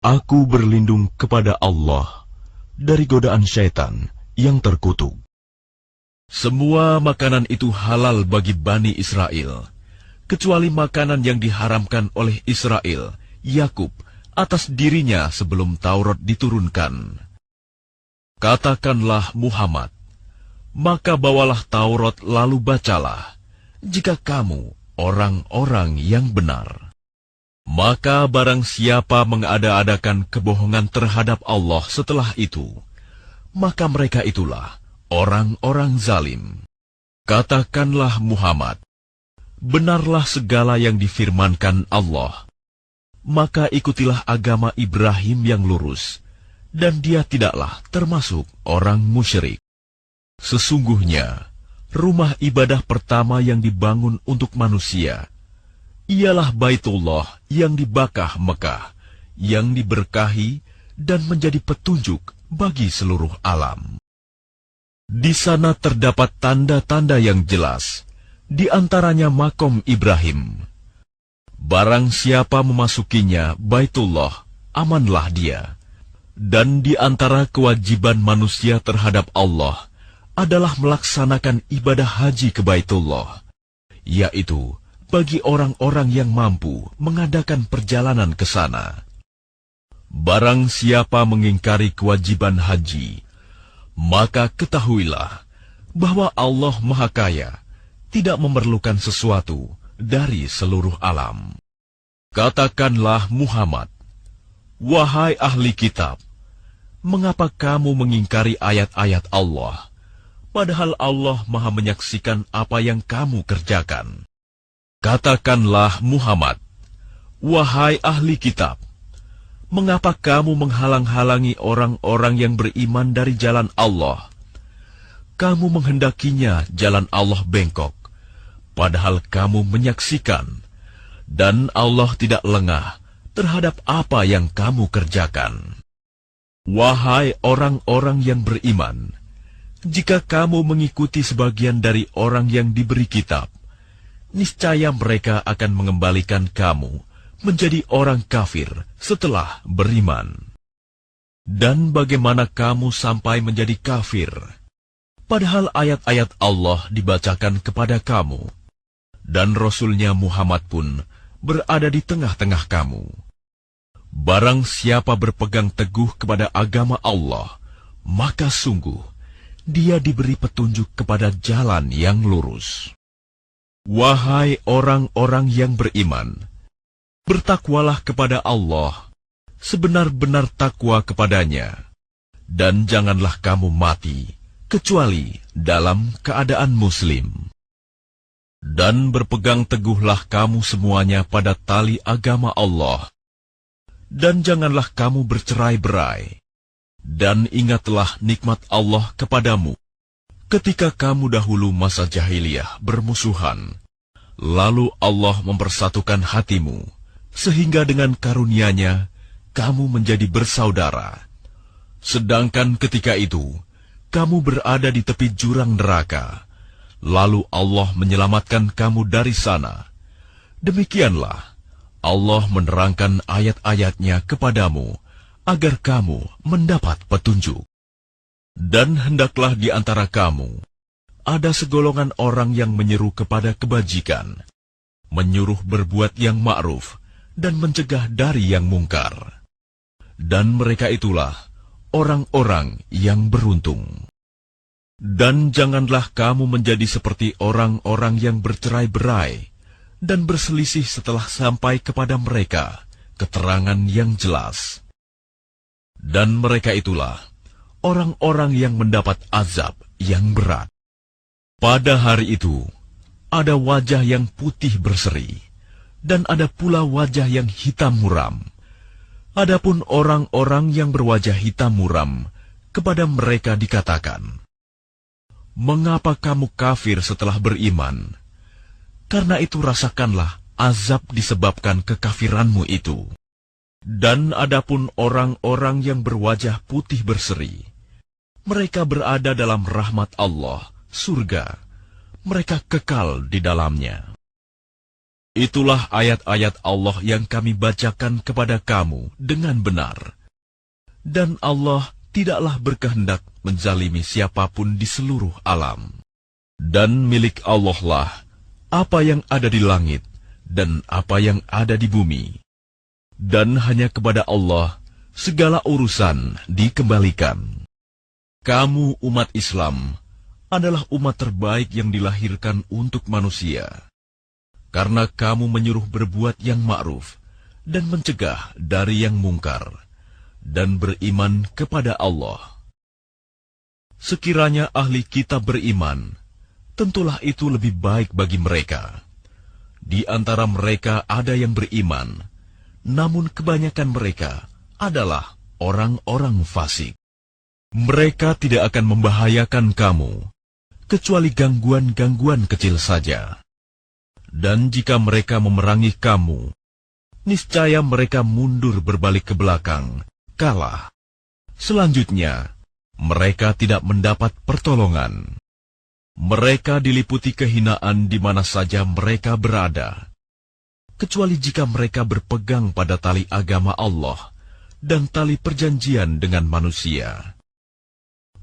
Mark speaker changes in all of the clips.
Speaker 1: Aku berlindung kepada Allah dari godaan syaitan yang terkutuk.
Speaker 2: Semua makanan itu halal bagi Bani Israel, kecuali makanan yang diharamkan oleh Israel, Yakub, atas dirinya sebelum Taurat diturunkan. Katakanlah Muhammad, maka bawalah Taurat lalu bacalah, jika kamu orang-orang yang benar. Maka barang siapa mengada-adakan kebohongan terhadap Allah setelah itu, maka mereka itulah orang-orang zalim. Katakanlah Muhammad, benarlah segala yang difirmankan Allah. Maka ikutilah agama Ibrahim yang lurus, dan dia tidaklah termasuk orang musyrik. Sesungguhnya, rumah ibadah pertama yang dibangun untuk manusia ialah Baitullah yang di Bakkah Mekah, yang diberkahi dan menjadi petunjuk bagi seluruh alam. Di sana terdapat tanda-tanda yang jelas, di antaranya makom Ibrahim. Barang siapa memasukinya Baitullah, amanlah dia. Dan di antara kewajiban manusia terhadap Allah adalah melaksanakan ibadah haji ke Baitullah, yaitu bagi orang-orang yang mampu mengadakan perjalanan ke sana. Barang siapa mengingkari kewajiban haji, maka ketahuilah bahwa Allah Maha Kaya, tidak memerlukan sesuatu dari seluruh alam. Katakanlah Muhammad, wahai ahli kitab, mengapa kamu mengingkari ayat-ayat Allah, padahal Allah Maha menyaksikan apa yang kamu kerjakan? Katakanlah Muhammad, wahai ahli kitab, mengapa kamu menghalang-halangi orang-orang yang beriman dari jalan Allah? Kamu menghendakinya jalan Allah bengkok, padahal kamu menyaksikan, dan Allah tidak lengah terhadap apa yang kamu kerjakan. Wahai orang-orang yang beriman, jika kamu mengikuti sebagian dari orang yang diberi kitab, niscaya mereka akan mengembalikan kamu menjadi orang kafir setelah beriman. Dan bagaimana kamu sampai menjadi kafir, padahal ayat-ayat Allah dibacakan kepada kamu, dan Rasulnya Muhammad pun berada di tengah-tengah kamu. Barang siapa berpegang teguh kepada agama Allah, maka sungguh dia diberi petunjuk kepada jalan yang lurus. Wahai orang-orang yang beriman, bertakwalah kepada Allah sebenar-benar takwa kepadanya, dan janganlah kamu mati kecuali dalam keadaan muslim. Dan berpegang teguhlah kamu semuanya pada tali agama Allah, dan janganlah kamu bercerai-berai. Dan ingatlah nikmat Allah kepadamu ketika kamu dahulu masa jahiliyah bermusuhan, lalu Allah mempersatukan hatimu, sehingga dengan karunia-Nya kamu menjadi bersaudara. Sedangkan ketika itu kamu berada di tepi jurang neraka, lalu Allah menyelamatkan kamu dari sana. Demikianlah Allah menerangkan ayat-ayat-Nya kepadamu agar kamu mendapat petunjuk. Dan hendaklah di antara kamu ada segolongan orang yang menyeru kepada kebajikan, menyuruh berbuat yang ma'ruf dan mencegah dari yang mungkar. Dan mereka itulah orang-orang yang beruntung. Dan janganlah kamu menjadi seperti orang-orang yang bercerai-berai dan berselisih setelah sampai kepada mereka keterangan yang jelas. Dan mereka itulah orang-orang yang mendapat azab yang berat. Pada hari itu, ada wajah yang putih berseri, dan ada pula wajah yang hitam muram. Adapun orang-orang yang berwajah hitam muram, kepada mereka dikatakan, mengapa kamu kafir setelah beriman? Karena itu rasakanlah azab disebabkan kekafiranmu itu. Dan adapun orang-orang yang berwajah putih berseri, mereka berada dalam rahmat Allah, surga. Mereka kekal di dalamnya. Itulah ayat-ayat Allah yang kami bacakan kepada kamu dengan benar. Dan Allah tidaklah berkehendak menzalimi siapapun di seluruh alam. Dan milik Allah lah apa yang ada di langit dan apa yang ada di bumi. Dan hanya kepada Allah segala urusan dikembalikan. Kamu umat Islam adalah umat terbaik yang dilahirkan untuk manusia. Karena kamu menyuruh berbuat yang ma'ruf dan mencegah dari yang mungkar, dan beriman kepada Allah. Sekiranya ahli kitab beriman, tentulah itu lebih baik bagi mereka. Di antara mereka ada yang beriman, namun kebanyakan mereka adalah orang-orang fasik. Mereka tidak akan membahayakan kamu, kecuali gangguan-gangguan kecil saja. Dan jika mereka memerangi kamu, niscaya mereka mundur berbalik ke belakang, kalah. Selanjutnya, mereka tidak mendapat pertolongan. Mereka diliputi kehinaan di mana saja mereka berada, kecuali jika mereka berpegang pada tali agama Allah dan tali perjanjian dengan manusia.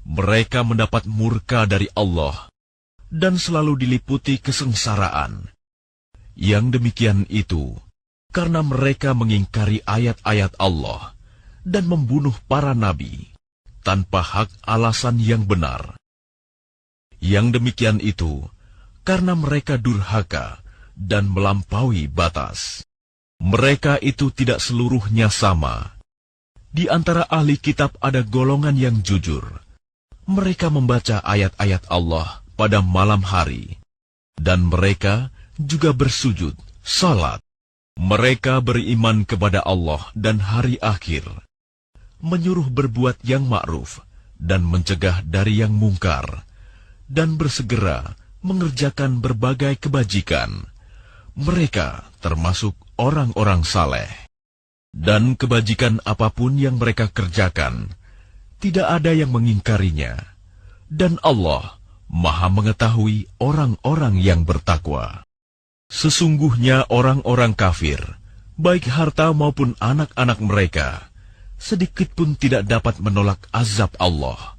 Speaker 2: Mereka mendapat murka dari Allah dan selalu diliputi kesengsaraan. Yang demikian itu karena mereka mengingkari ayat-ayat Allah dan membunuh para nabi tanpa hak alasan yang benar. Yang demikian itu karena mereka durhaka dan melampaui batas. Mereka itu tidak seluruhnya sama. Di antara ahli kitab ada golongan yang jujur. Mereka membaca ayat-ayat Allah pada malam hari, dan mereka juga bersujud, salat. Mereka beriman kepada Allah dan hari akhir, menyuruh berbuat yang ma'ruf dan mencegah dari yang mungkar, dan bersegera mengerjakan berbagai kebajikan. Mereka termasuk orang-orang saleh. Dan kebajikan apapun yang mereka kerjakan, tidak ada yang mengingkarinya. Dan Allah Maha mengetahui orang-orang yang bertakwa. Sesungguhnya orang-orang kafir, baik harta maupun anak-anak mereka, sedikit pun tidak dapat menolak azab Allah.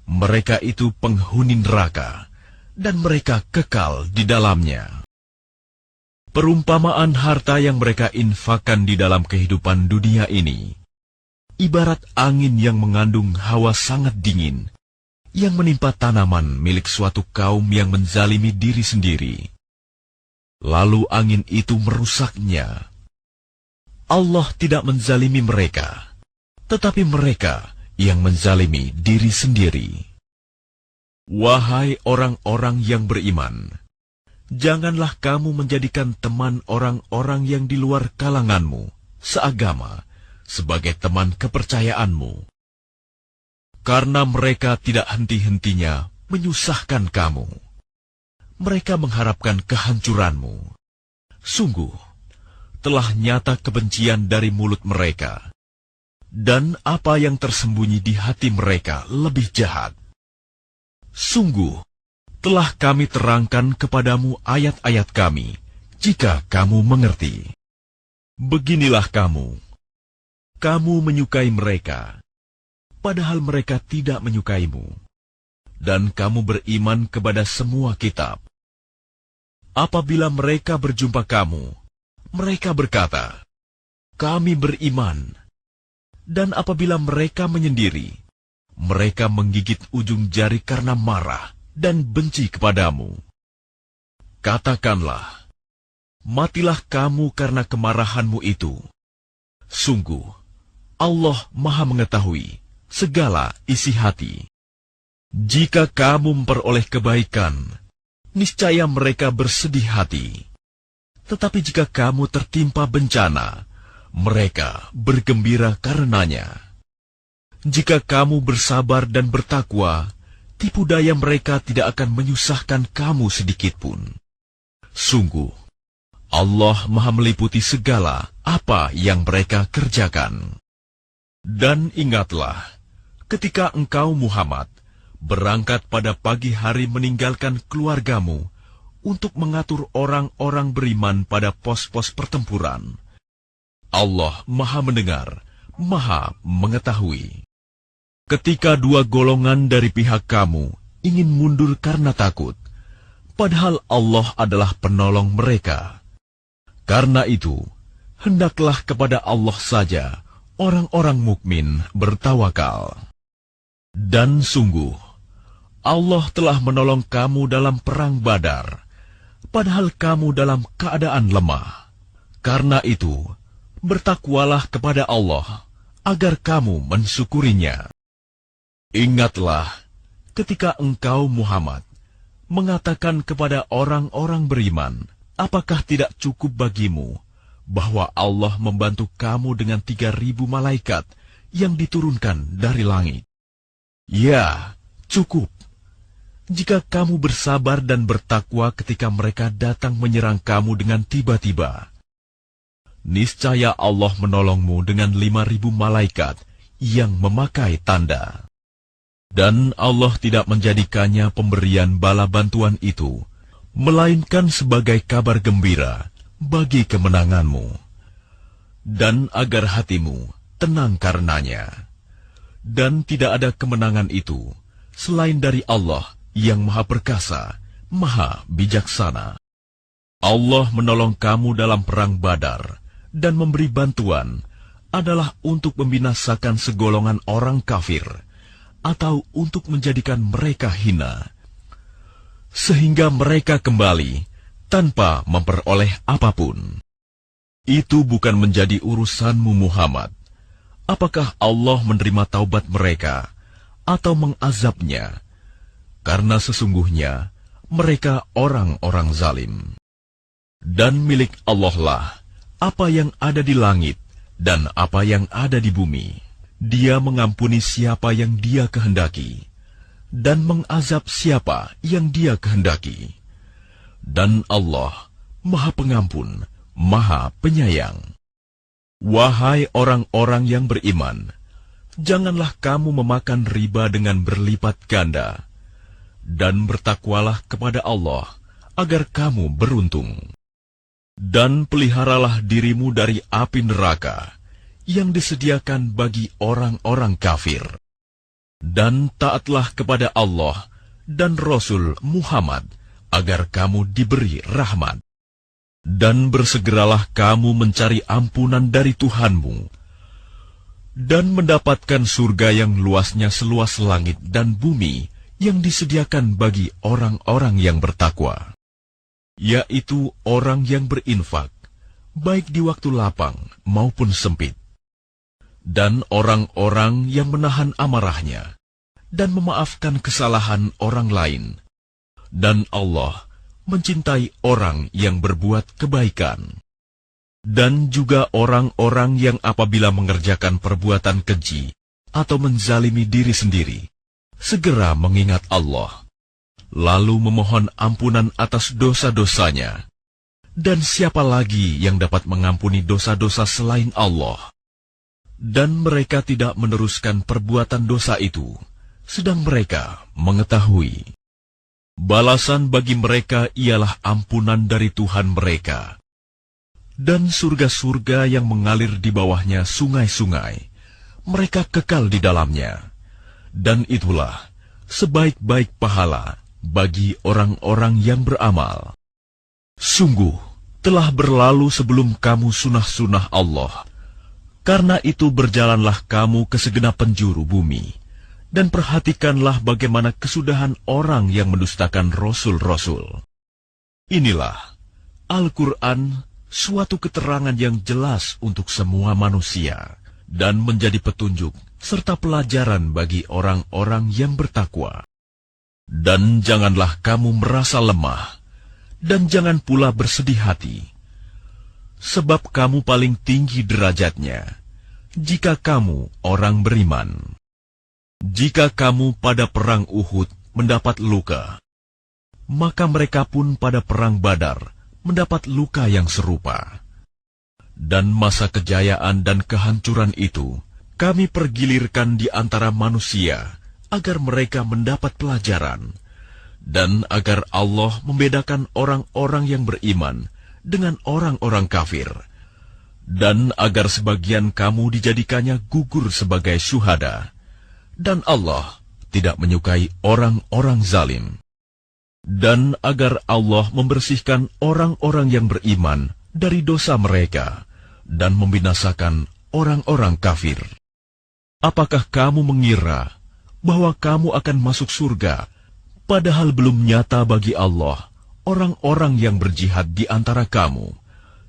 Speaker 2: Mereka itu penghuni neraka, dan mereka kekal di dalamnya. Perumpamaan harta yang mereka infakkan di dalam kehidupan dunia ini, ibarat angin yang mengandung hawa sangat dingin, yang menimpa tanaman milik suatu kaum yang menzalimi diri sendiri. Lalu angin itu merusaknya. Allah tidak menzalimi mereka, tetapi mereka yang menzalimi diri sendiri. Wahai orang-orang yang beriman, janganlah kamu menjadikan teman orang-orang yang di luar kalanganmu, seagama, sebagai teman kepercayaanmu. Karena mereka tidak henti-hentinya menyusahkan kamu. Mereka mengharapkan kehancuranmu. Sungguh, telah nyata kebencian dari mulut mereka, dan apa yang tersembunyi di hati mereka lebih jahat. Sungguh, telah kami terangkan kepadamu ayat-ayat kami, jika kamu mengerti. Beginilah kamu menyukai mereka, padahal mereka tidak menyukaimu, dan kamu beriman kepada semua kitab. Apabila mereka berjumpa kamu, mereka berkata, "Kami beriman." Dan apabila mereka menyendiri, mereka menggigit ujung jari karena marah dan benci kepadamu. Katakanlah, matilah kamu karena kemarahanmu itu. Sungguh, Allah Maha mengetahui segala isi hati. Jika kamu memperoleh kebaikan, niscaya mereka bersedih hati. Tetapi jika kamu tertimpa bencana, mereka bergembira karenanya. Jika kamu bersabar dan bertakwa, tipu daya mereka tidak akan menyusahkan kamu sedikitpun. Sungguh, Allah Maha meliputi segala apa yang mereka kerjakan. Dan ingatlah, ketika engkau Muhammad berangkat pada pagi hari meninggalkan keluargamu untuk mengatur orang-orang beriman pada pos-pos pertempuran. Allah Maha Mendengar, Maha Mengetahui. Ketika dua golongan dari pihak kamu ingin mundur karena takut, padahal Allah adalah penolong mereka. Karena itu, hendaklah kepada Allah saja orang-orang mukmin bertawakal. Dan sungguh, Allah telah menolong kamu dalam perang Badar, padahal kamu dalam keadaan lemah. Karena itu, bertakwalah kepada Allah agar kamu mensyukurinya. Ingatlah ketika engkau Muhammad mengatakan kepada orang-orang beriman, apakah tidak cukup bagimu bahwa Allah membantu kamu dengan 3.000 malaikat yang diturunkan dari langit? Ya, cukup. Jika kamu bersabar dan bertakwa ketika mereka datang menyerang kamu dengan tiba-tiba, niscaya Allah menolongmu dengan 5.000 malaikat yang memakai tanda. Dan Allah tidak menjadikannya pemberian bala bantuan itu, melainkan sebagai kabar gembira bagi kemenanganmu, dan agar hatimu tenang karenanya. Dan tidak ada kemenangan itu selain dari Allah yang Maha Perkasa, Maha Bijaksana. Allah menolong kamu dalam perang Badar dan memberi bantuan adalah untuk membinasakan segolongan orang kafir, atau untuk menjadikan mereka hina, sehingga mereka kembali tanpa memperoleh apapun. Itu bukan menjadi urusanmu Muhammad, apakah Allah menerima taubat mereka atau mengazabnya, karena sesungguhnya mereka orang-orang zalim. Dan milik Allah lah apa yang ada di langit dan apa yang ada di bumi. Dia mengampuni siapa yang Dia kehendaki, dan mengazab siapa yang Dia kehendaki. Dan Allah Maha Pengampun, Maha Penyayang. Wahai orang-orang yang beriman, janganlah kamu memakan riba dengan berlipat ganda, dan bertakwalah kepada Allah agar kamu beruntung. Dan peliharalah dirimu dari api neraka yang disediakan bagi orang-orang kafir. Dan taatlah kepada Allah dan Rasul Muhammad agar kamu diberi rahmat. Dan bersegeralah kamu mencari ampunan dari Tuhanmu, dan mendapatkan surga yang luasnya seluas langit dan bumi yang disediakan bagi orang-orang yang bertakwa, yaitu orang yang berinfak, baik di waktu lapang maupun sempit, dan orang-orang yang menahan amarahnya dan memaafkan kesalahan orang lain. Dan Allah mencintai orang yang berbuat kebaikan. Dan juga orang-orang yang apabila mengerjakan perbuatan keji atau menzalimi diri sendiri, segera mengingat Allah, lalu memohon ampunan atas dosa-dosanya. Dan siapa lagi yang dapat mengampuni dosa-dosa selain Allah? Dan mereka tidak meneruskan perbuatan dosa itu, sedang mereka mengetahui. Balasan bagi mereka ialah ampunan dari Tuhan mereka, dan surga-surga yang mengalir di bawahnya sungai-sungai, mereka kekal di dalamnya. Dan itulah sebaik-baik pahala bagi orang-orang yang beramal. Sungguh, telah berlalu sebelum kamu sunah-sunah Allah. Karena itu berjalanlah kamu ke segenap penjuru bumi, dan perhatikanlah bagaimana kesudahan orang yang mendustakan rasul-rasul. Inilah Al-Quran, suatu keterangan yang jelas untuk semua manusia, dan menjadi petunjuk serta pelajaran bagi orang-orang yang bertakwa. Dan janganlah kamu merasa lemah, dan jangan pula bersedih hati, sebab kamu paling tinggi derajatnya jika kamu orang beriman. Jika kamu pada perang Uhud mendapat luka, maka mereka pun pada perang Badar mendapat luka yang serupa. Dan masa kejayaan dan kehancuran itu kami pergilirkan di antara manusia agar mereka mendapat pelajaran, dan agar Allah membedakan orang-orang yang beriman dengan orang-orang kafir, dan agar sebagian kamu dijadikannya gugur sebagai syuhada, dan Allah tidak menyukai orang-orang zalim, dan agar Allah membersihkan orang-orang yang beriman dari dosa mereka dan membinasakan orang-orang kafir. Apakah kamu mengira bahwa kamu akan masuk surga, padahal belum nyata bagi Allah orang-orang yang berjihad di antara kamu,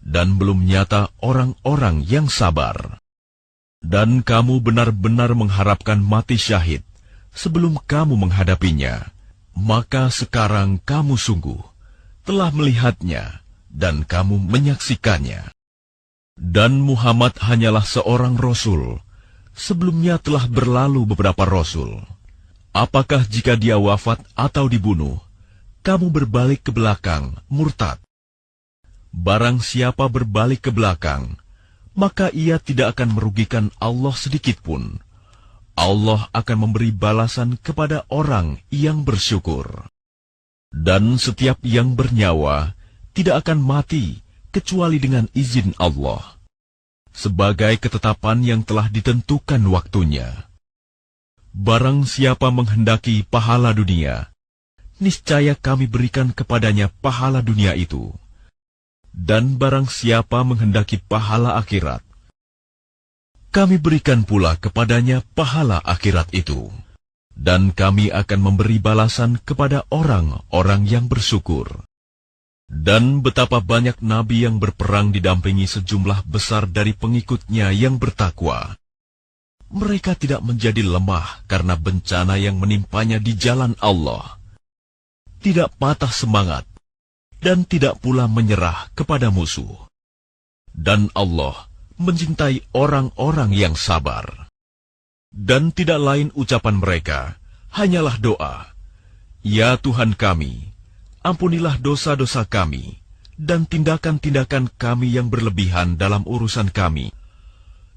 Speaker 2: dan belum nyata orang-orang yang sabar? Dan kamu benar-benar mengharapkan mati syahid sebelum kamu menghadapinya, maka sekarang kamu sungguh telah melihatnya dan kamu menyaksikannya. Dan Muhammad hanyalah seorang Rasul. Sebelumnya telah berlalu beberapa Rasul. Apakah jika dia wafat atau dibunuh, kamu berbalik ke belakang, murtad? Barang siapa berbalik ke belakang, maka ia tidak akan merugikan Allah sedikitpun. Allah akan memberi balasan kepada orang yang bersyukur. Dan setiap yang bernyawa tidak akan mati kecuali dengan izin Allah, sebagai ketetapan yang telah ditentukan waktunya. Barang siapa menghendaki pahala dunia, niscaya kami berikan kepadanya pahala dunia itu. Dan barang siapa menghendaki pahala akhirat, kami berikan pula kepadanya pahala akhirat itu. Dan kami akan memberi balasan kepada orang-orang yang bersyukur. Dan betapa banyak nabi yang berperang didampingi sejumlah besar dari pengikutnya yang bertakwa. Mereka tidak menjadi lemah karena bencana yang menimpanya di jalan Allah, tidak patah semangat, dan tidak pula menyerah kepada musuh. Dan Allah mencintai orang-orang yang sabar. Dan tidak lain ucapan mereka, hanyalah doa, "Ya Tuhan kami, ampunilah dosa-dosa kami, dan tindakan-tindakan kami yang berlebihan dalam urusan kami,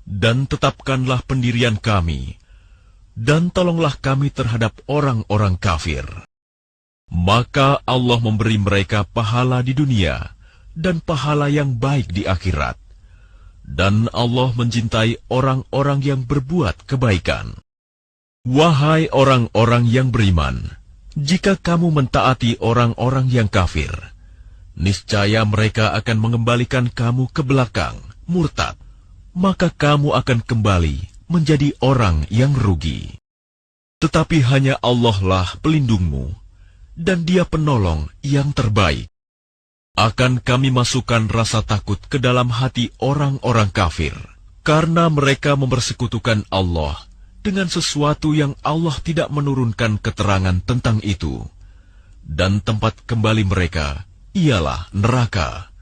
Speaker 2: dan tetapkanlah pendirian kami, dan tolonglah kami terhadap orang-orang kafir." Maka Allah memberi mereka pahala di dunia, dan pahala yang baik di akhirat. Dan Allah mencintai orang-orang yang berbuat kebaikan. Wahai orang-orang yang beriman, jika kamu mentaati orang-orang yang kafir, niscaya mereka akan mengembalikan kamu ke belakang, murtad. Maka kamu akan kembali menjadi orang yang rugi. Tetapi hanya Allah lah pelindungmu, dan Dia penolong yang terbaik. Akan kami masukkan rasa takut ke dalam hati orang-orang kafir, karena mereka mempersekutukan Allah dengan sesuatu yang Allah tidak menurunkan keterangan tentang itu. Dan tempat kembali mereka ialah neraka.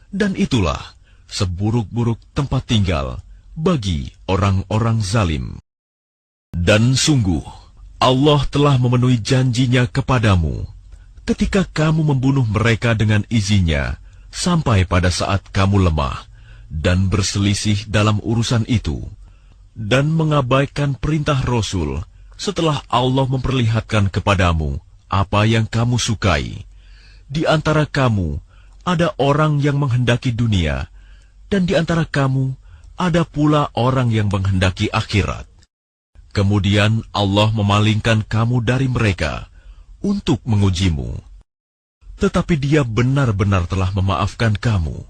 Speaker 2: Dan itulah seburuk-buruk tempat tinggal bagi orang-orang zalim. Dan sungguh, Allah telah memenuhi janjinya kepadamu ketika kamu membunuh mereka dengan izinnya, sampai pada saat kamu lemah dan berselisih dalam urusan itu, dan mengabaikan perintah Rasul setelah Allah memperlihatkan kepadamu apa yang kamu sukai. Di antara kamu ada orang yang menghendaki dunia, dan di antara kamu ada pula orang yang menghendaki akhirat. Kemudian Allah memalingkan kamu dari mereka untuk mengujimu. Tetapi Dia benar-benar telah memaafkan kamu,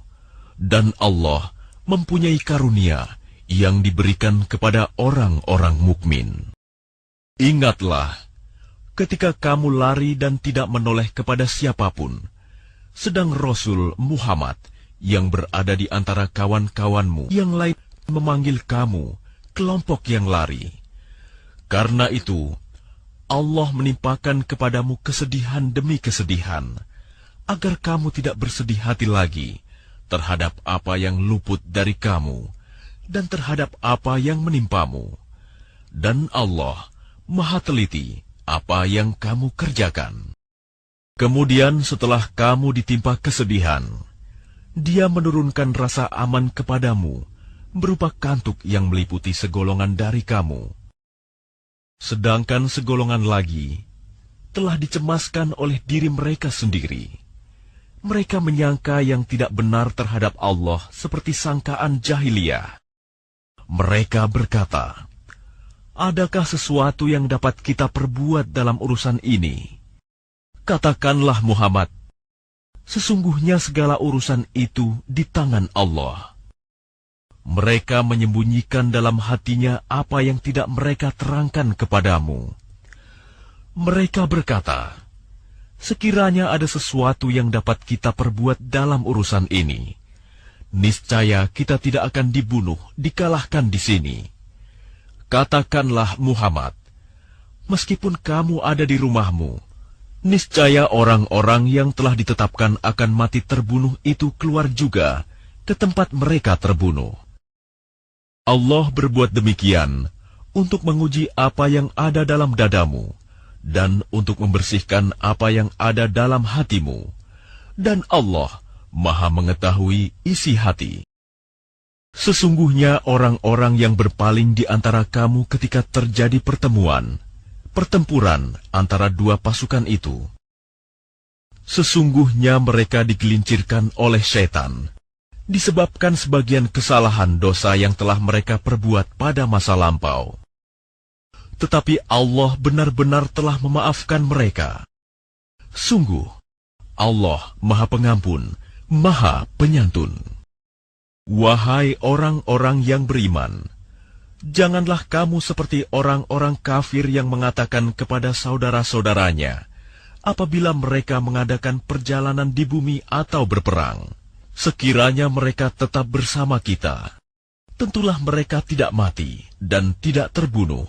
Speaker 2: dan Allah mempunyai karunia yang diberikan kepada orang-orang mukmin. Ingatlah, ketika kamu lari dan tidak menoleh kepada siapapun, sedang Rasul Muhammad yang berada di antara kawan-kawanmu yang lain memanggil kamu, kelompok yang lari. Karena itu, Allah menimpakan kepadamu kesedihan demi kesedihan, agar kamu tidak bersedih hati lagi terhadap apa yang luput dari kamu, dan terhadap apa yang menimpamu. Dan Allah Maha teliti apa yang kamu kerjakan. Kemudian setelah kamu ditimpa kesedihan, Dia menurunkan rasa aman kepadamu, berupa kantuk yang meliputi segolongan dari kamu. Sedangkan segolongan lagi telah dicemaskan oleh diri mereka sendiri. Mereka menyangka yang tidak benar terhadap Allah seperti sangkaan jahiliyah. Mereka berkata, "Adakah sesuatu yang dapat kita perbuat dalam urusan ini?" Katakanlah Muhammad, sesungguhnya segala urusan itu di tangan Allah. Mereka menyembunyikan dalam hatinya apa yang tidak mereka terangkan kepadamu. Mereka berkata, "Sekiranya ada sesuatu yang dapat kita perbuat dalam urusan ini, niscaya kita tidak akan dibunuh, dikalahkan di sini." Katakanlah Muhammad, meskipun kamu ada di rumahmu, niscaya orang-orang yang telah ditetapkan akan mati terbunuh itu keluar juga ke tempat mereka terbunuh. Allah berbuat demikian untuk menguji apa yang ada dalam dadamu dan untuk membersihkan apa yang ada dalam hatimu. Dan Allah Maha mengetahui isi hati. Sesungguhnya orang-orang yang berpaling di antara kamu ketika terjadi pertempuran antara dua pasukan itu, sesungguhnya mereka digelincirkan oleh syaitan, disebabkan sebagian kesalahan dosa yang telah mereka perbuat pada masa lampau. Tetapi Allah benar-benar telah memaafkan mereka. Sungguh, Allah Maha Pengampun, Maha Penyantun. Wahai orang-orang yang beriman, janganlah kamu seperti orang-orang kafir yang mengatakan kepada saudara-saudaranya, apabila mereka mengadakan perjalanan di bumi atau berperang, sekiranya mereka tetap bersama kita, tentulah mereka tidak mati dan tidak terbunuh.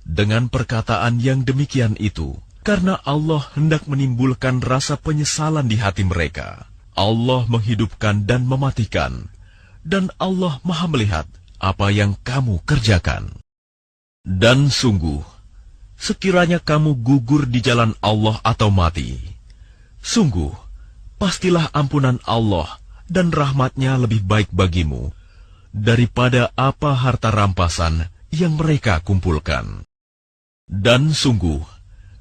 Speaker 2: Dengan perkataan yang demikian itu, karena Allah hendak menimbulkan rasa penyesalan di hati mereka, Allah menghidupkan dan mematikan, dan Allah Maha melihat apa yang kamu kerjakan. Dan sungguh, sekiranya kamu gugur di jalan Allah atau mati, sungguh, pastilah ampunan Allah dan rahmat-Nya lebih baik bagimu daripada apa harta rampasan yang mereka kumpulkan. Dan sungguh,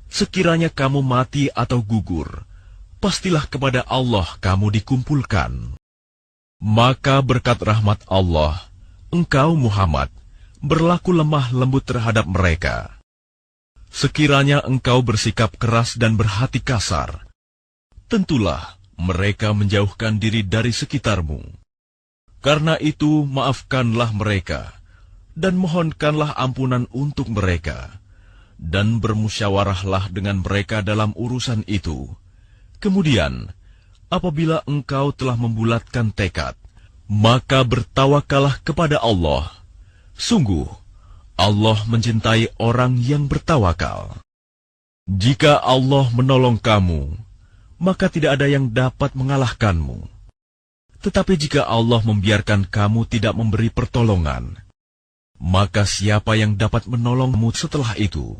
Speaker 2: sekiranya kamu mati atau gugur, pastilah kepada Allah kamu dikumpulkan. Maka berkat rahmat Allah, engkau Muhammad berlaku lemah lembut terhadap mereka. Sekiranya engkau bersikap keras dan berhati kasar, tentulah mereka menjauhkan diri dari sekitarmu. Karena itu maafkanlah mereka, dan mohonkanlah ampunan untuk mereka, dan bermusyawarahlah dengan mereka dalam urusan itu. Kemudian, apabila engkau telah membulatkan tekad, maka bertawakallah kepada Allah. Sungguh, Allah mencintai orang yang bertawakal. Jika Allah menolong kamu, maka tidak ada yang dapat mengalahkanmu. Tetapi jika Allah membiarkan kamu tidak memberi pertolongan, maka siapa yang dapat menolongmu setelah itu?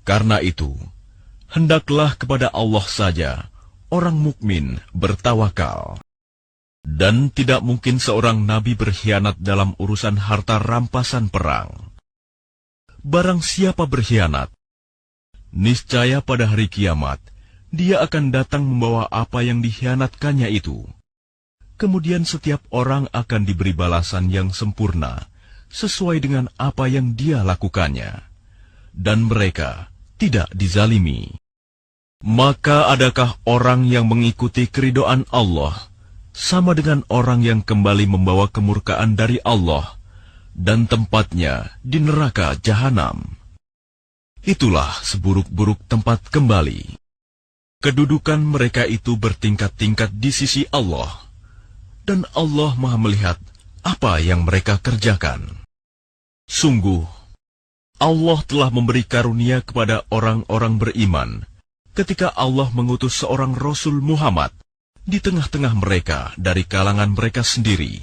Speaker 2: Karena itu, hendaklah kepada Allah saja orang mukmin bertawakal. Dan tidak mungkin seorang nabi berkhianat dalam urusan harta rampasan perang. Barang siapa berkhianat, niscaya pada hari kiamat, dia akan datang membawa apa yang dikhianatkannya itu. Kemudian setiap orang akan diberi balasan yang sempurna, sesuai dengan apa yang dia lakukannya. Dan mereka tidak dizalimi. Maka adakah orang yang mengikuti keridhaan Allah sama dengan orang yang kembali membawa kemurkaan dari Allah dan tempatnya di neraka jahanam? Itulah seburuk-buruk tempat kembali. Kedudukan mereka itu bertingkat-tingkat di sisi Allah, dan Allah Maha melihat apa yang mereka kerjakan. Sungguh, Allah telah memberi karunia kepada orang-orang beriman ketika Allah mengutus seorang Rasul Muhammad di tengah-tengah mereka dari kalangan mereka sendiri,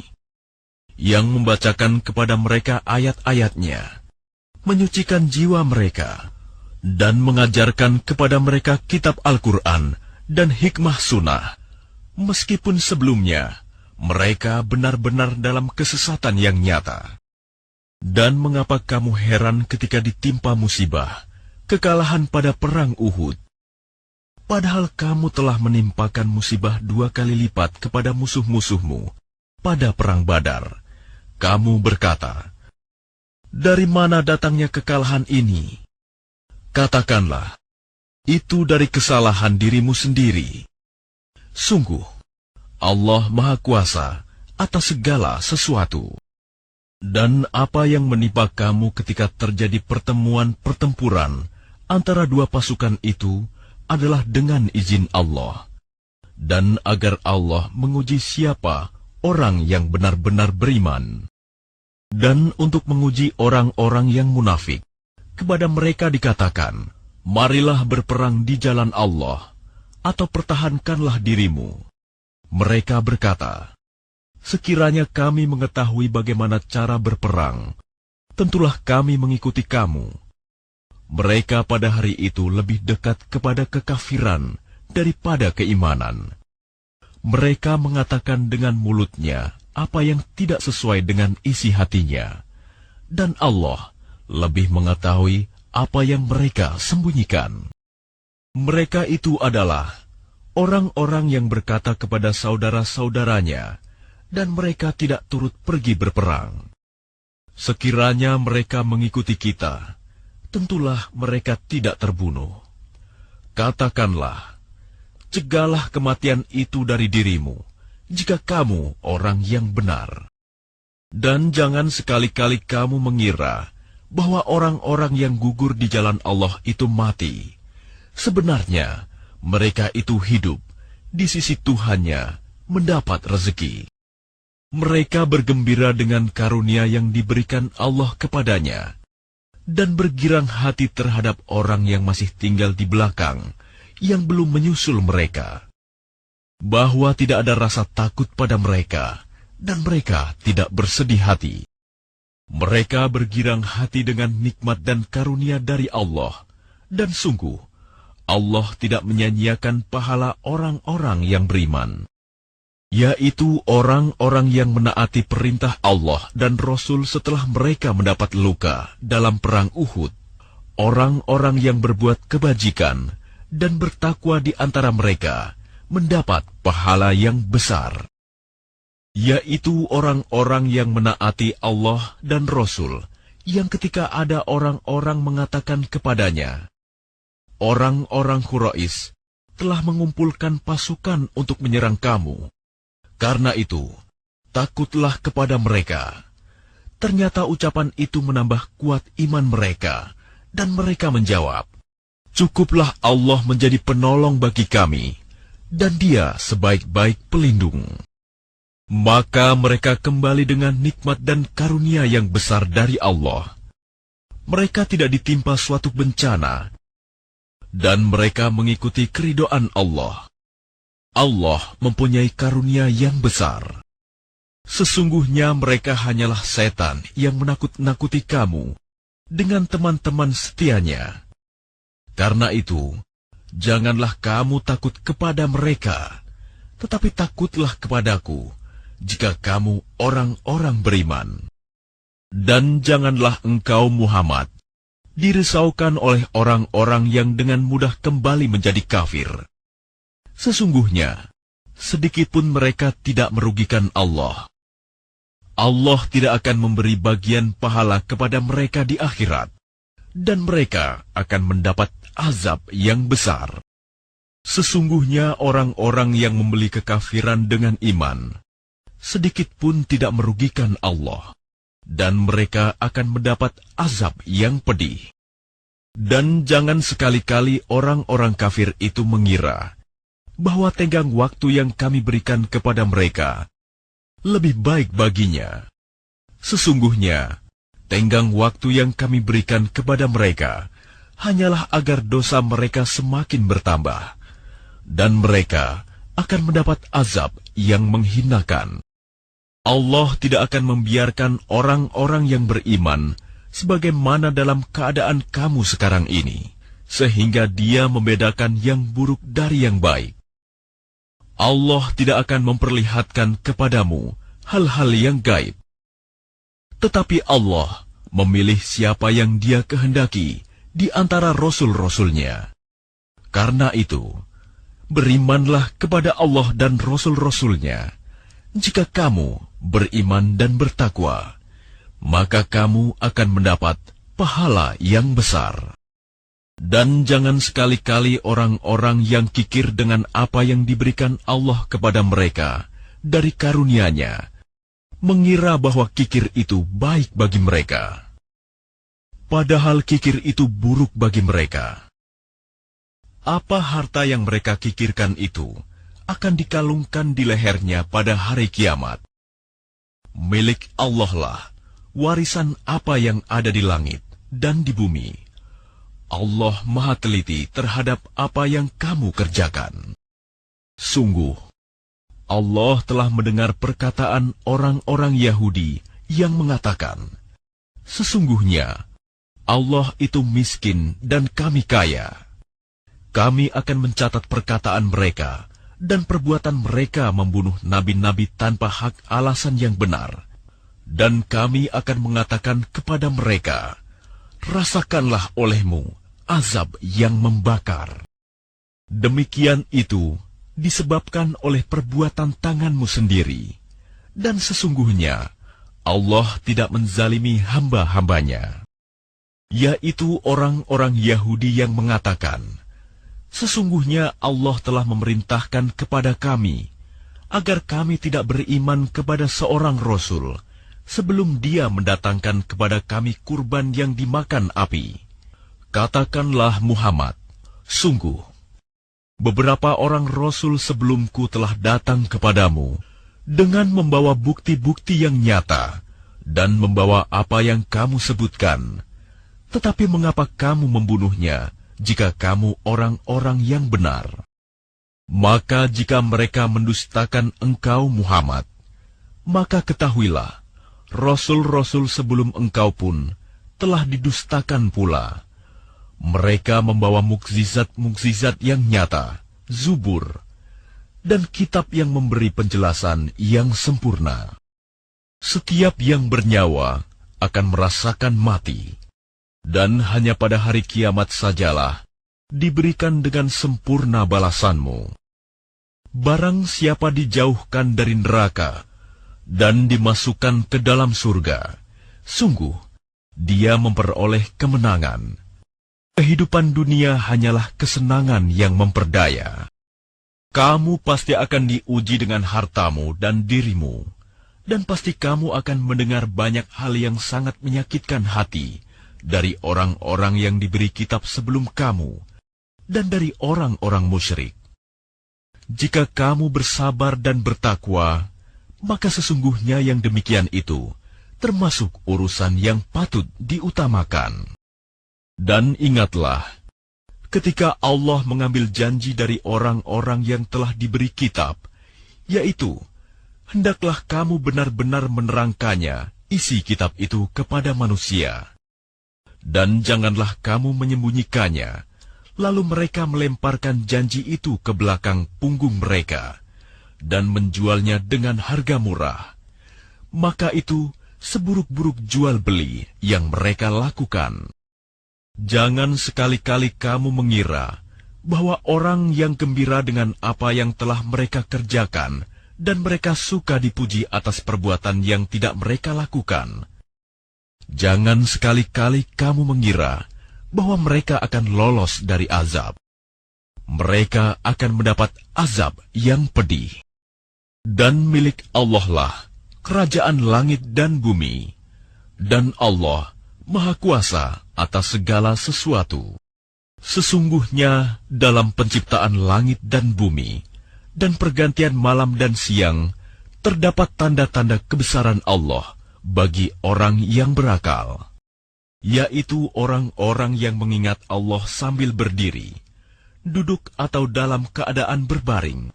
Speaker 2: yang membacakan kepada mereka ayat-ayatnya, menyucikan jiwa mereka, dan mengajarkan kepada mereka kitab Al-Quran dan hikmah sunnah, meskipun sebelumnya mereka benar-benar dalam kesesatan yang nyata. Dan mengapa kamu heran ketika ditimpa musibah, kekalahan pada perang Uhud. Padahal kamu telah menimpakan musibah 2 kali lipat kepada musuh-musuhmu pada perang Badar. Kamu berkata, dari mana datangnya kekalahan ini? Katakanlah, itu dari kesalahan dirimu sendiri. Sungguh, Allah Maha Kuasa atas segala sesuatu. Dan apa yang menimpa kamu ketika terjadi pertemuan pertempuran antara 2 pasukan itu adalah dengan izin Allah. Dan agar Allah menguji siapa orang yang benar-benar beriman. Dan untuk menguji orang-orang yang munafik, kepada mereka dikatakan, marilah berperang di jalan Allah, atau pertahankanlah dirimu. Mereka berkata, sekiranya kami mengetahui bagaimana cara berperang, tentulah kami mengikuti kamu. Mereka pada hari itu lebih dekat kepada kekafiran daripada keimanan. Mereka mengatakan dengan mulutnya apa yang tidak sesuai dengan isi hatinya, dan Allah lebih mengetahui apa yang mereka sembunyikan. Mereka itu adalah orang-orang yang berkata kepada saudara-saudaranya, dan mereka tidak turut pergi berperang. Sekiranya mereka mengikuti kita, tentulah mereka tidak terbunuh. Katakanlah, cegahlah kematian itu dari dirimu, jika kamu orang yang benar. Dan jangan sekali-kali kamu mengira bahwa orang-orang yang gugur di jalan Allah itu mati. Sebenarnya, mereka itu hidup di sisi Tuhannya mendapat rezeki. Mereka bergembira dengan karunia yang diberikan Allah kepadanya, dan bergirang hati terhadap orang yang masih tinggal di belakang, yang belum menyusul mereka. Bahwa tidak ada rasa takut pada mereka, dan mereka tidak bersedih hati. Mereka bergirang hati dengan nikmat dan karunia dari Allah, dan sungguh, Allah tidak menyanyiakan pahala orang-orang yang beriman, yaitu orang-orang yang menaati perintah Allah dan Rasul setelah mereka mendapat luka dalam perang Uhud, orang-orang yang berbuat kebajikan dan bertakwa di antara mereka mendapat pahala yang besar, yaitu orang-orang yang menaati Allah dan Rasul, yang ketika ada orang-orang mengatakan kepadanya, orang-orang Quraisy telah mengumpulkan pasukan untuk menyerang kamu. Karena itu, takutlah kepada mereka. Ternyata ucapan itu menambah kuat iman mereka, dan mereka menjawab, cukuplah Allah menjadi penolong bagi kami, dan Dia sebaik-baik pelindung. Maka mereka kembali dengan nikmat dan karunia yang besar dari Allah. Mereka tidak ditimpa suatu bencana, dan mereka mengikuti keridhaan Allah. Allah mempunyai karunia yang besar. Sesungguhnya mereka hanyalah setan yang menakut-nakuti kamu dengan teman-teman setianya. Karena itu, janganlah kamu takut kepada mereka, tetapi takutlah kepadaku jika kamu orang-orang beriman. Dan janganlah engkau Muhammad dirisaukan oleh orang-orang yang dengan mudah kembali menjadi kafir. Sesungguhnya, sedikitpun mereka tidak merugikan Allah. Allah tidak akan memberi bagian pahala kepada mereka di akhirat, dan mereka akan mendapat azab yang besar. Sesungguhnya orang-orang yang membeli kekafiran dengan iman, sedikitpun tidak merugikan Allah, dan mereka akan mendapat azab yang pedih. Dan jangan sekali-kali orang-orang kafir itu mengira bahwa tenggang waktu yang kami berikan kepada mereka lebih baik baginya. Sesungguhnya, tenggang waktu yang kami berikan kepada mereka hanyalah agar dosa mereka semakin bertambah, dan mereka akan mendapat azab yang menghinakan. Allah tidak akan membiarkan orang-orang yang beriman sebagaimana dalam keadaan kamu sekarang ini, sehingga Dia membedakan yang buruk dari yang baik. Allah tidak akan memperlihatkan kepadamu hal-hal yang gaib. Tetapi Allah memilih siapa yang Dia kehendaki di antara rasul-rasulnya. Karena itu, berimanlah kepada Allah dan rasul-rasulnya. Jika kamu beriman dan bertakwa, maka kamu akan mendapat pahala yang besar. Dan jangan sekali-kali orang-orang yang kikir dengan apa yang diberikan Allah kepada mereka dari karunia-Nya, mengira bahwa kikir itu baik bagi mereka. Padahal kikir itu buruk bagi mereka. Apa harta yang mereka kikirkan itu akan dikalungkan di lehernya pada hari kiamat. Milik Allah lah warisan apa yang ada di langit dan di bumi. Allah Maha Teliti terhadap apa yang kamu kerjakan. Sungguh, Allah telah mendengar perkataan orang-orang Yahudi yang mengatakan, sesungguhnya Allah itu miskin dan kami kaya. Kami akan mencatat perkataan mereka dan perbuatan mereka membunuh nabi-nabi tanpa hak alasan yang benar. Dan kami akan mengatakan kepada mereka, rasakanlah olehmu azab yang membakar. Demikian itu disebabkan oleh perbuatan tanganmu sendiri. Dan sesungguhnya Allah tidak menzalimi hamba-hambanya, yaitu orang-orang Yahudi yang mengatakan, sesungguhnya Allah telah memerintahkan kepada kami agar kami tidak beriman kepada seorang Rasul sebelum dia mendatangkan kepada kami kurban yang dimakan api. Katakanlah Muhammad, sungguh, beberapa orang Rasul sebelumku telah datang kepadamu dengan membawa bukti-bukti yang nyata dan membawa apa yang kamu sebutkan. Tetapi mengapa kamu membunuhnya jika kamu orang-orang yang benar? Maka jika mereka mendustakan engkau Muhammad, maka ketahuilah, Rasul-Rasul sebelum engkau pun telah didustakan pula. Mereka membawa mukjizat-mukjizat yang nyata, zubur, dan kitab yang memberi penjelasan yang sempurna. Setiap yang bernyawa akan merasakan mati. Dan hanya pada hari kiamat sajalah diberikan dengan sempurna balasanmu. Barang siapa dijauhkan dari neraka dan dimasukkan ke dalam surga, sungguh dia memperoleh kemenangan. Kehidupan dunia hanyalah kesenangan yang memperdaya. Kamu pasti akan diuji dengan hartamu dan dirimu, dan pasti kamu akan mendengar banyak hal yang sangat menyakitkan hati dari orang-orang yang diberi kitab sebelum kamu, dan dari orang-orang musyrik. Jika kamu bersabar dan bertakwa, maka sesungguhnya yang demikian itu termasuk urusan yang patut diutamakan. Dan ingatlah, ketika Allah mengambil janji dari orang-orang yang telah diberi kitab, yaitu, hendaklah kamu benar-benar menerangkannya, isi kitab itu kepada manusia. Dan janganlah kamu menyembunyikannya, lalu mereka melemparkan janji itu ke belakang punggung mereka, dan menjualnya dengan harga murah. Maka itu seburuk-buruk jual beli yang mereka lakukan. Jangan sekali-kali kamu mengira bahwa orang yang gembira dengan apa yang telah mereka kerjakan, dan mereka suka dipuji atas perbuatan yang tidak mereka lakukan. Jangan sekali-kali kamu mengira bahwa mereka akan lolos dari azab. Mereka akan mendapat azab yang pedih. Dan milik Allah lah kerajaan langit dan bumi, dan Allah Maha Kuasa atas segala sesuatu. Sesungguhnya dalam penciptaan langit dan bumi, dan pergantian malam dan siang, terdapat tanda-tanda kebesaran Allah bagi orang yang berakal, yaitu orang-orang yang mengingat Allah sambil berdiri, duduk atau dalam keadaan berbaring.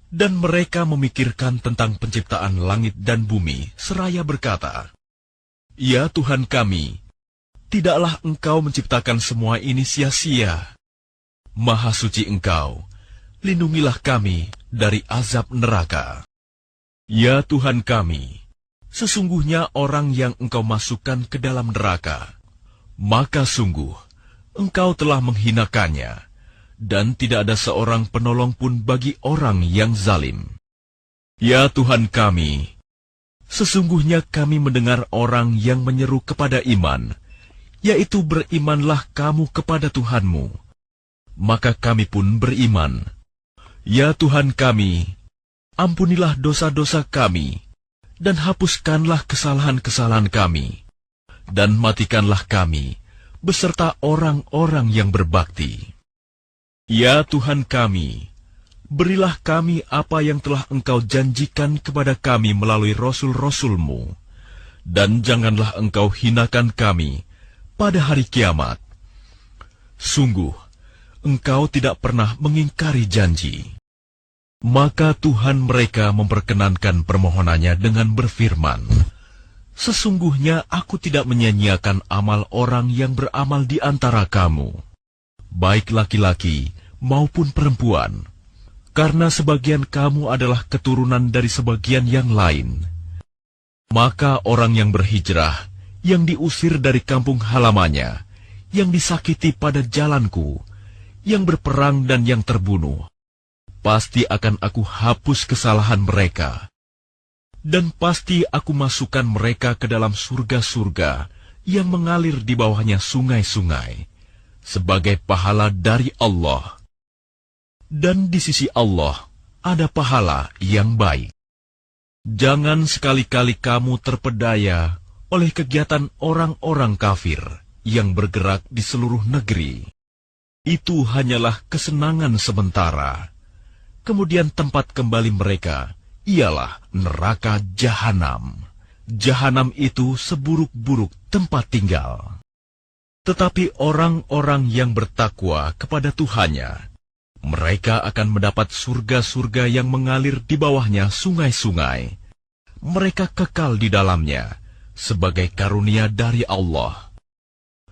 Speaker 2: Dan mereka memikirkan tentang penciptaan langit dan bumi, seraya berkata, ya Tuhan kami, tidaklah Engkau menciptakan semua ini sia-sia. Maha suci Engkau, lindungilah kami dari azab neraka. Ya Tuhan kami, sesungguhnya orang yang Engkau masukkan ke dalam neraka, maka sungguh engkau telah menghinakannya, dan tidak ada seorang penolong pun bagi orang yang zalim. Ya Tuhan kami, sesungguhnya kami mendengar orang yang menyeru kepada iman, yaitu berimanlah kamu kepada Tuhanmu. Maka kami pun beriman. Ya Tuhan kami, ampunilah dosa-dosa kami, dan hapuskanlah kesalahan-kesalahan kami, dan matikanlah kami beserta orang-orang yang berbakti. Ya Tuhan kami, berilah kami apa yang telah Engkau janjikan kepada kami melalui Rasul-Rasul-Mu, dan janganlah Engkau hinakan kami pada hari kiamat. Sungguh, Engkau tidak pernah mengingkari janji. Maka Tuhan mereka memperkenankan permohonannya dengan berfirman, sesungguhnya aku tidak menyia-nyiakan amal orang yang beramal di antara kamu, baik laki-laki maupun perempuan, karena sebagian kamu adalah keturunan dari sebagian yang lain. Maka orang yang berhijrah, yang diusir dari kampung halamannya, yang disakiti pada jalanku, yang berperang dan yang terbunuh, pasti akan aku hapus kesalahan mereka, dan pasti aku masukkan mereka ke dalam surga-surga yang mengalir di bawahnya sungai-sungai, sebagai pahala dari Allah. Dan di sisi Allah ada pahala yang baik. Jangan sekali-kali kamu terpedaya oleh kegiatan orang-orang kafir yang bergerak di seluruh negeri. Itu hanyalah kesenangan sementara. Kemudian tempat kembali mereka ialah neraka Jahanam. Jahanam itu seburuk-buruk tempat tinggal. Tetapi orang-orang yang bertakwa kepada Tuhannya, mereka akan mendapat surga-surga yang mengalir di bawahnya sungai-sungai. Mereka kekal di dalamnya sebagai karunia dari Allah.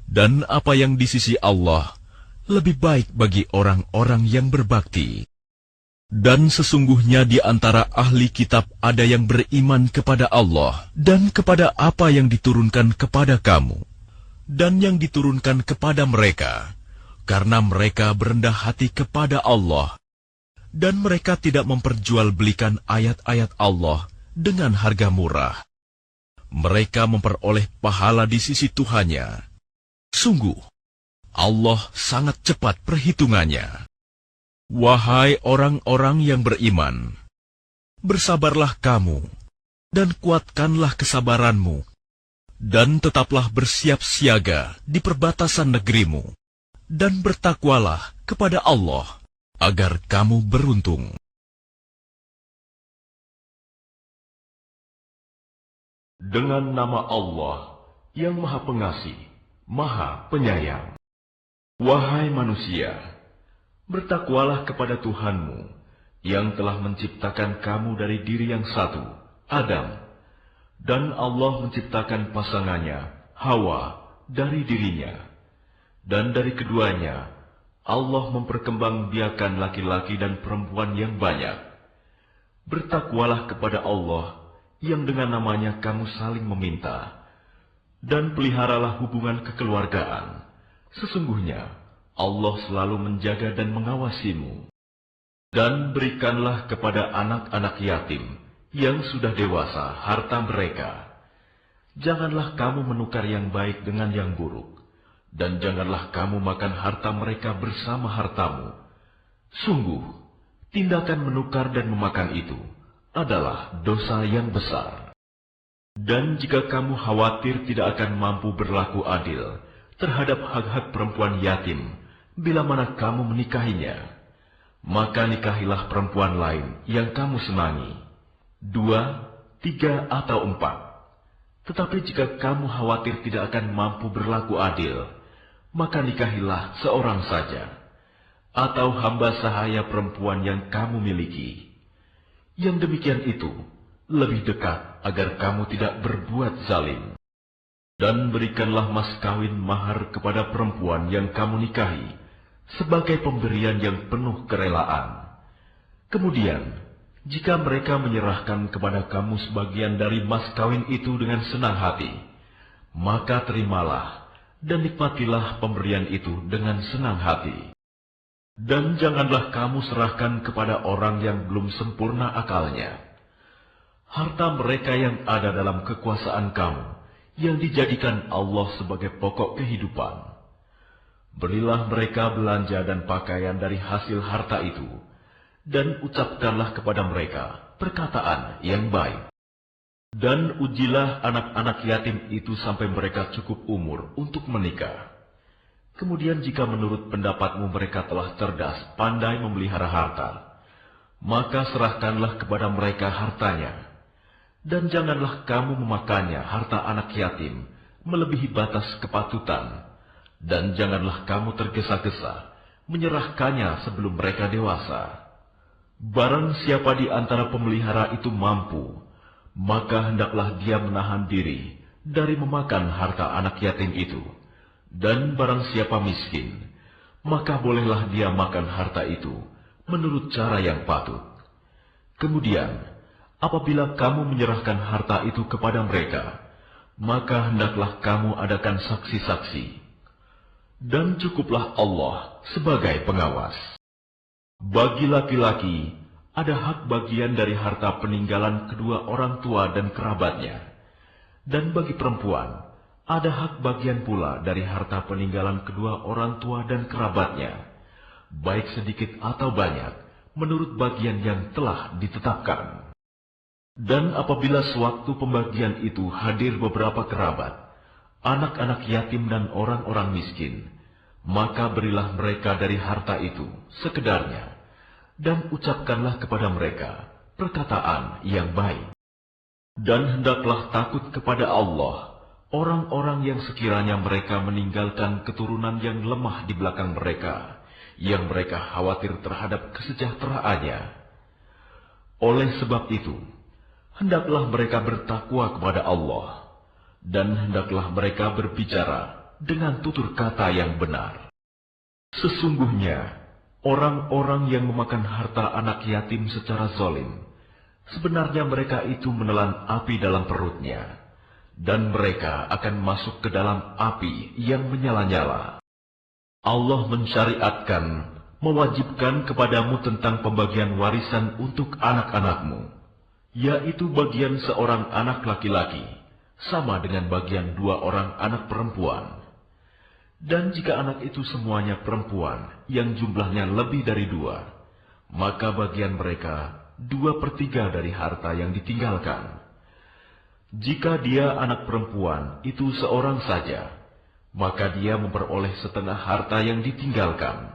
Speaker 2: Dan apa yang di sisi Allah lebih baik bagi orang-orang yang berbakti. Dan sesungguhnya di antara ahli kitab ada yang beriman kepada Allah dan kepada apa yang diturunkan kepada kamu, dan yang diturunkan kepada mereka, karena mereka berendah hati kepada Allah, dan mereka tidak memperjualbelikan ayat-ayat Allah dengan harga murah. Mereka memperoleh pahala di sisi Tuhannya. Sungguh, Allah sangat cepat perhitungannya. Wahai orang-orang yang beriman, bersabarlah kamu, dan kuatkanlah kesabaranmu, dan tetaplah bersiap siaga di perbatasan negerimu, dan bertakwalah kepada Allah, agar kamu beruntung. Dengan nama Allah yang Maha Pengasih, Maha Penyayang. Wahai manusia, bertakwalah kepada Tuhanmu, yang telah menciptakan kamu dari diri yang satu, Adam, dan Allah menciptakan pasangannya, Hawa, dari dirinya. Dan dari keduanya, Allah memperkembangbiakan laki-laki dan perempuan yang banyak. Bertakwalah kepada Allah, yang dengan namanya kamu saling meminta, dan peliharalah hubungan kekeluargaan. Sesungguhnya, Allah selalu menjaga dan mengawasimu. Dan berikanlah kepada anak-anak yatim yang sudah dewasa harta mereka. Janganlah kamu menukar yang baik dengan yang buruk, dan janganlah kamu makan harta mereka bersama hartamu. Sungguh, tindakan menukar dan memakan itu adalah dosa yang besar. Dan jika kamu khawatir tidak akan mampu berlaku adil terhadap hak-hak perempuan yatim, bila mana kamu menikahinya, maka nikahilah perempuan lain yang kamu senangi, 2, 3, atau 4. Tetapi jika kamu khawatir tidak akan mampu berlaku adil, maka nikahilah seorang saja, atau hamba sahaya perempuan yang kamu miliki. Yang demikian itu lebih dekat agar kamu tidak berbuat zalim. Dan berikanlah mas kawin mahar kepada perempuan yang kamu nikahi, sebagai pemberian yang penuh kerelaan. Kemudian, jika mereka menyerahkan kepada kamu sebagian dari mas kawin itu dengan senang hati, maka terimalah
Speaker 1: dan nikmatilah pemberian itu dengan senang hati. Dan janganlah kamu serahkan kepada orang yang belum sempurna akalnya harta mereka yang ada dalam kekuasaan kamu, yang dijadikan Allah sebagai pokok kehidupan. Berilah mereka belanja dan pakaian dari hasil harta itu, dan ucapkanlah kepada mereka perkataan yang baik. Dan ujilah anak-anak yatim itu sampai mereka cukup umur untuk menikah. Kemudian jika menurut pendapatmu mereka telah cerdas, pandai memelihara harta, maka serahkanlah kepada mereka hartanya. Dan janganlah kamu memakannya harta anak yatim melebihi batas kepatutan, dan janganlah kamu tergesa-gesa menyerahkannya sebelum mereka dewasa. Barang siapa di antara pemelihara itu mampu, maka hendaklah dia menahan diri dari memakan harta anak yatim itu. Dan barang siapa miskin, maka bolehlah dia makan harta itu menurut cara yang patut. Kemudian, apabila kamu menyerahkan harta itu kepada mereka, maka hendaklah kamu adakan saksi-saksi. Dan cukuplah Allah sebagai pengawas. Bagi laki-laki, ada hak bagian dari harta peninggalan kedua orang tua dan kerabatnya. Dan bagi perempuan, ada hak bagian pula dari harta peninggalan kedua orang tua dan kerabatnya, baik sedikit atau banyak, menurut bagian yang telah ditetapkan. Dan apabila sewaktu pembagian itu hadir beberapa kerabat, anak-anak yatim dan orang-orang miskin, maka berilah mereka dari harta itu sekedarnya, dan ucapkanlah kepada mereka perkataan yang baik. Dan hendaklah takut kepada Allah orang-orang yang sekiranya mereka meninggalkan keturunan yang lemah di belakang mereka, yang mereka khawatir terhadap kesejahteraannya. Oleh sebab itu, hendaklah mereka bertakwa kepada Allah, dan hendaklah mereka berbicara dengan tutur kata yang benar. Sesungguhnya, orang-orang yang memakan harta anak yatim secara zalim, sebenarnya mereka itu menelan api dalam perutnya, dan mereka akan masuk ke dalam api yang menyala-nyala. Allah mensyariatkan, mewajibkan kepadamu tentang pembagian warisan untuk anak-anakmu, yaitu bagian seorang anak laki-laki, sama dengan bagian dua orang anak perempuan. Dan jika anak itu semuanya perempuan, yang jumlahnya lebih dari dua, maka bagian mereka 2/3 dari harta yang ditinggalkan. Jika dia anak perempuan itu seorang saja, maka dia memperoleh setengah harta yang ditinggalkan.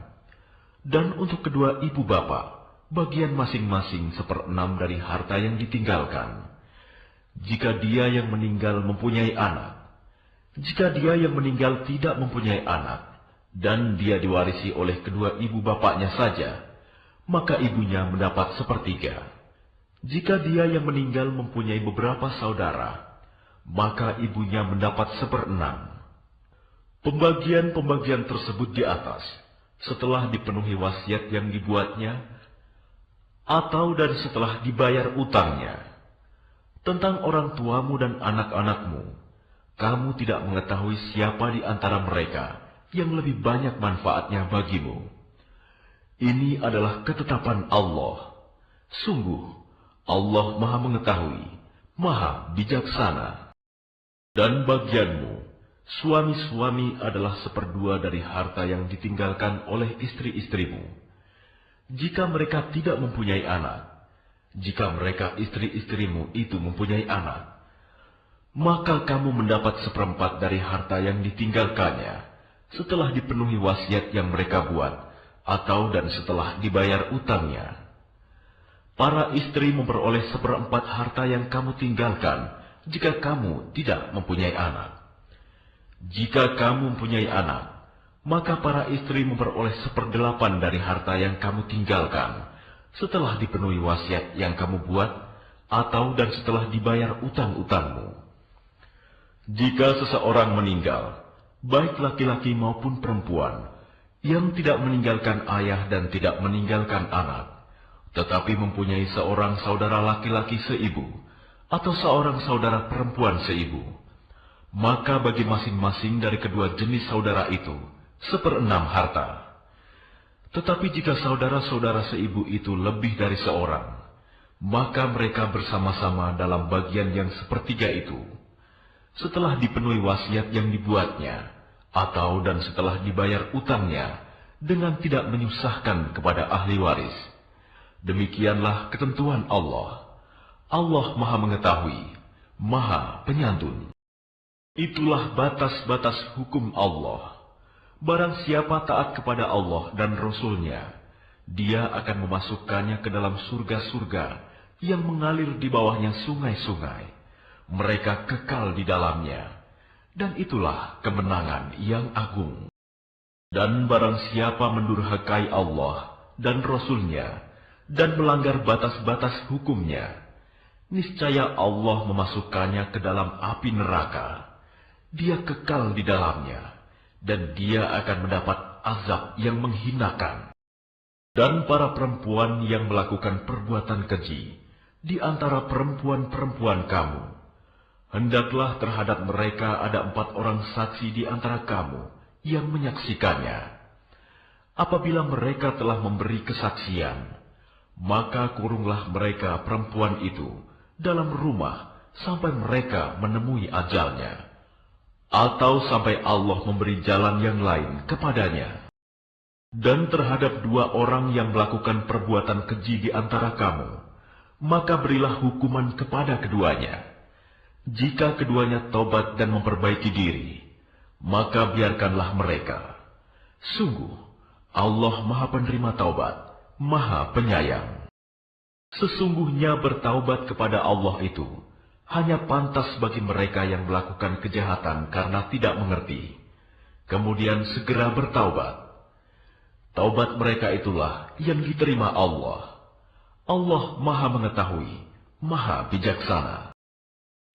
Speaker 1: Dan untuk kedua ibu bapak, bagian masing-masing 1/6 dari harta yang ditinggalkan. Jika dia yang meninggal mempunyai anak, jika dia yang meninggal tidak mempunyai anak, dan dia diwarisi oleh kedua ibu bapaknya saja, maka ibunya mendapat 1/3. Jika dia yang meninggal mempunyai beberapa saudara, maka ibunya mendapat 1/6. Pembagian-pembagian tersebut di atas, setelah dipenuhi wasiat yang dibuatnya, atau dan setelah dibayar utangnya. Tentang orang tuamu dan anak-anakmu, kamu tidak mengetahui siapa di antara mereka yang lebih banyak manfaatnya bagimu. Ini adalah ketetapan Allah. Sungguh, Allah Maha Mengetahui, Maha Bijaksana. Dan bagianmu, suami-suami adalah 1/2 dari harta yang ditinggalkan oleh istri-istrimu. Jika mereka tidak mempunyai anak, jika mereka istri-istrimu itu mempunyai anak, maka kamu mendapat 1/4 dari harta yang ditinggalkannya, setelah dipenuhi wasiat yang mereka buat, atau dan setelah dibayar utangnya. Para istri memperoleh 1/4 harta yang kamu tinggalkan, jika kamu tidak mempunyai anak. Jika kamu mempunyai anak, maka para istri memperoleh 1/8 dari harta yang kamu tinggalkan, setelah dipenuhi wasiat yang kamu buat, atau dan setelah dibayar utang-utangmu. Jika seseorang meninggal, baik laki-laki maupun perempuan, yang tidak meninggalkan ayah dan tidak meninggalkan anak, tetapi mempunyai seorang saudara laki-laki seibu, atau seorang saudara perempuan seibu, maka bagi masing-masing dari kedua jenis saudara itu 1/6 harta. Tetapi jika saudara-saudara seibu itu lebih dari seorang, maka mereka bersama-sama dalam bagian yang 1/3 itu, setelah dipenuhi wasiat yang dibuatnya, atau dan setelah dibayar utangnya, dengan tidak menyusahkan kepada ahli waris. Demikianlah ketentuan Allah. Allah Maha Mengetahui, Maha Penyantun. Itulah batas-batas hukum Allah. Barang siapa taat kepada Allah dan Rasul-Nya, Dia akan memasukkannya ke dalam surga-surga yang mengalir di bawahnya sungai-sungai. Mereka kekal di dalamnya, dan itulah kemenangan yang agung. Dan barang siapa mendurhakai Allah dan Rasul-Nya dan melanggar batas-batas hukumnya, niscaya Allah memasukkannya ke dalam api neraka. Dia kekal di dalamnya, dan dia akan mendapat azab yang menghinakan. Dan para perempuan yang melakukan perbuatan keji di antara perempuan-perempuan kamu, hendaklah terhadap mereka ada 4 orang saksi di antara kamu yang menyaksikannya. Apabila mereka telah memberi kesaksian, maka kurunglah mereka perempuan itu dalam rumah sampai mereka menemui ajalnya, atau sampai Allah memberi jalan yang lain kepadanya. Dan terhadap 2 orang yang melakukan perbuatan keji di antara kamu, maka berilah hukuman kepada keduanya. Jika keduanya tobat dan memperbaiki diri, maka biarkanlah mereka. Sungguh, Allah Maha Penerima Taubat, Maha Penyayang. Sesungguhnya bertaubat kepada Allah itu hanya pantas bagi mereka yang melakukan kejahatan karena tidak mengerti, kemudian segera bertaubat. Taubat mereka itulah yang diterima Allah. Allah Maha Mengetahui, Maha Bijaksana.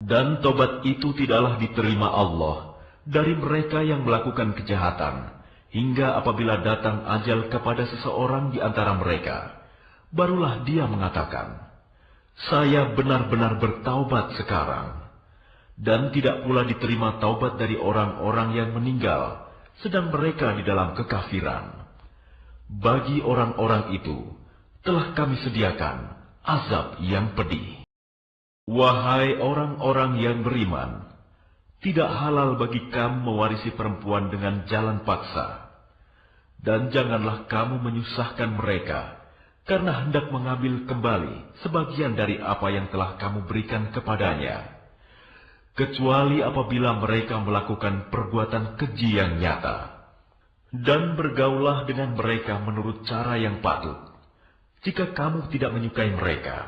Speaker 1: Dan taubat itu tidaklah diterima Allah dari mereka yang melakukan kejahatan, hingga apabila datang ajal kepada seseorang di antara mereka, barulah dia mengatakan, "Saya benar-benar bertaubat sekarang." Dan tidak pula diterima taubat dari orang-orang yang meninggal, sedang mereka di dalam kekafiran. Bagi orang-orang itu, telah kami sediakan azab yang pedih. Wahai orang-orang yang beriman, tidak halal bagi kamu mewarisi perempuan dengan jalan paksa. Dan janganlah kamu menyusahkan mereka, karena hendak mengambil kembali sebagian dari apa yang telah kamu berikan kepadanya, kecuali apabila mereka melakukan perbuatan keji yang nyata. Dan bergaulah dengan mereka menurut cara yang patut. Jika kamu tidak menyukai mereka,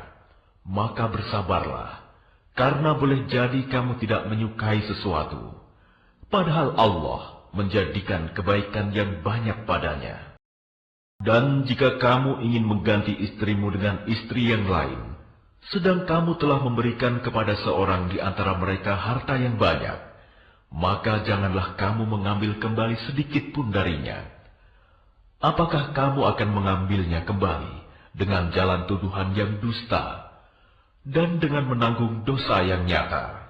Speaker 1: maka bersabarlah, karena boleh jadi kamu tidak menyukai sesuatu, padahal Allah menjadikan kebaikan yang banyak padanya. Dan jika kamu ingin mengganti istrimu dengan istri yang lain, sedang kamu telah memberikan kepada seorang di antara mereka harta yang banyak, maka janganlah kamu mengambil kembali sedikit pun darinya. Apakah kamu akan mengambilnya kembali dengan jalan tuduhan yang dusta dan dengan menanggung dosa yang nyata?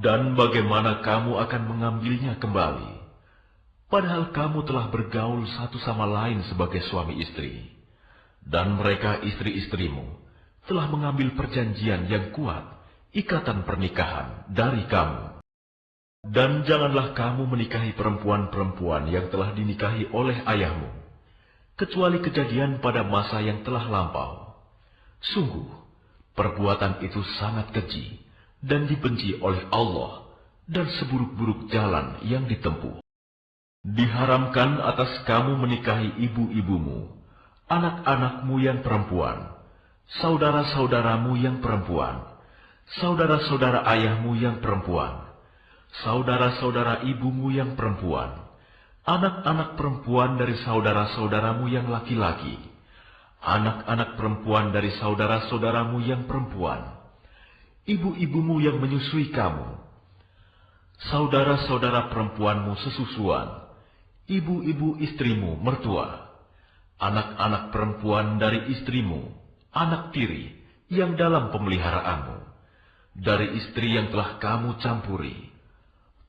Speaker 1: Dan bagaimana kamu akan mengambilnya kembali, padahal kamu telah bergaul satu sama lain sebagai suami istri, dan mereka istri-istrimu telah mengambil perjanjian yang kuat, ikatan pernikahan dari kamu. Dan janganlah kamu menikahi perempuan-perempuan yang telah dinikahi oleh ayahmu, kecuali kejadian pada masa yang telah lampau. Sungguh, perbuatan itu sangat keji dan dibenci oleh Allah, dan seburuk-buruk jalan yang ditempuh. Diharamkan atas kamu menikahi ibu-ibumu, anak-anakmu yang perempuan, saudara-saudaramu yang perempuan, saudara-saudara ayahmu yang perempuan, saudara-saudara ibumu yang perempuan, anak-anak perempuan dari saudara-saudaramu yang laki-laki, anak-anak perempuan dari saudara-saudaramu yang perempuan, ibu-ibumu yang menyusui kamu, saudara-saudara perempuanmu sesusuan, ibu-ibu istrimu mertua, anak-anak perempuan dari istrimu, anak tiri yang dalam pemeliharaanmu, dari istri yang telah kamu campuri,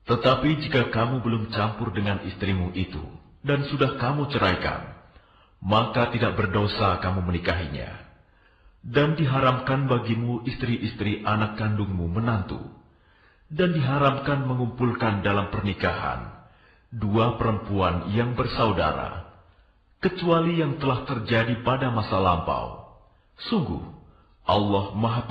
Speaker 1: Tetapi jika kamu belum campur dengan istrimu itu, dan sudah kamu ceraikan, maka tidak berdosa kamu menikahinya. Dan diharamkan bagimu istri-istri anak kandungmu menantu, dan diharamkan mengumpulkan dalam pernikahan dua perempuan yang bersaudara, kecuali yang telah terjadi pada masa lampau. Sungguh, Allah Maha